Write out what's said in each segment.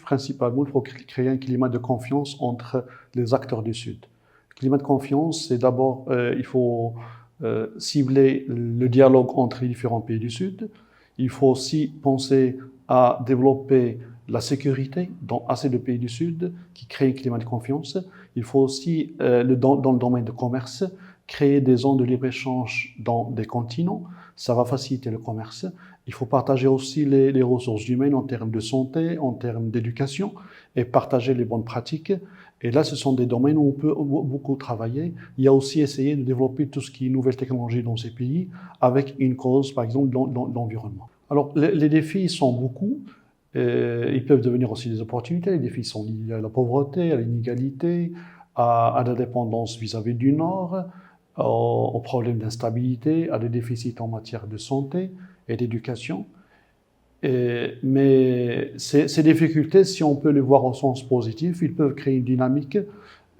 principalement, il faut créer un climat de confiance entre les acteurs du Sud. Le climat de confiance, c'est d'abord, il faut cibler le dialogue entre les différents pays du Sud. Il faut aussi penser à développer la sécurité dans assez de pays du Sud qui créent un climat de confiance. Il faut aussi, dans le domaine du commerce, créer des zones de libre-échange dans des continents. Ça va faciliter le commerce. Il faut partager aussi les ressources humaines en termes de santé, en termes d'éducation, et partager les bonnes pratiques. Et là, ce sont des domaines où on peut beaucoup travailler. Il y a aussi essayer de développer tout ce qui est nouvelles technologies dans ces pays, avec une cause, par exemple, dans l'environnement. Alors, les défis sont beaucoup. Ils peuvent devenir aussi des opportunités. Les défis sont liés à la pauvreté, à l'inégalité, à la dépendance vis-à-vis du Nord, aux problèmes d'instabilité, à des déficits en matière de santé et d'éducation. Mais ces difficultés, si on peut les voir au sens positif, ils peuvent créer une dynamique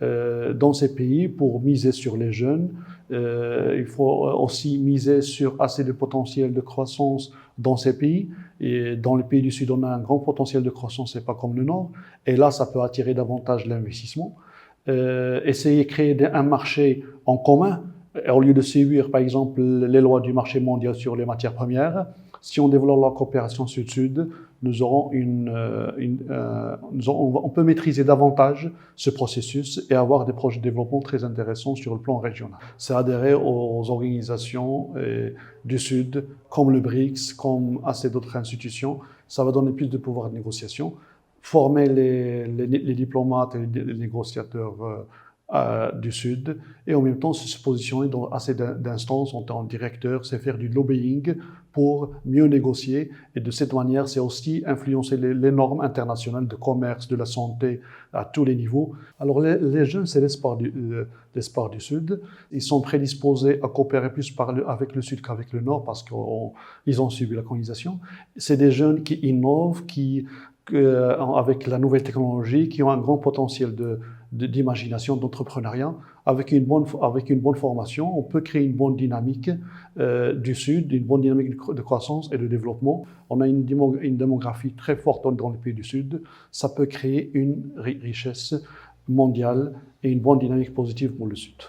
dans ces pays pour miser sur les jeunes. Il faut aussi miser sur assez de potentiel de croissance dans ces pays. Et dans les pays du Sud, on a un grand potentiel de croissance, c'est pas comme le Nord. Et là, ça peut attirer davantage l'investissement. Essayer de créer un marché en commun, au lieu de suivre, par exemple, les lois du marché mondial sur les matières premières. Si on développe la coopération Sud-Sud, nous aurons on peut maîtriser davantage ce processus et avoir des projets de développement très intéressants sur le plan régional. C'est adhérer aux organisations du Sud, comme le BRICS, comme assez d'autres institutions. Ça va donner plus de pouvoir de négociation. Former les diplomates et les négociateurs du Sud, et en même temps se positionner dans assez d'instances en tant que directeur, c'est faire du lobbying pour mieux négocier, et de cette manière, c'est aussi influencer les normes internationales de commerce, de la santé, à tous les niveaux. Alors les jeunes, c'est l'espoir du Sud. Ils sont prédisposés à coopérer plus avec le Sud qu'avec le Nord, parce qu'ils ont subi la colonisation. C'est des jeunes qui innovent, avec la nouvelle technologie, qui ont un grand potentiel d'imagination, d'entrepreneuriat. Avec une bonne formation, on peut créer une bonne dynamique du Sud, une bonne dynamique de croissance et de développement. On a une démographie très forte dans les pays du Sud. Ça peut créer une richesse mondiale et une bonne dynamique positive pour le Sud.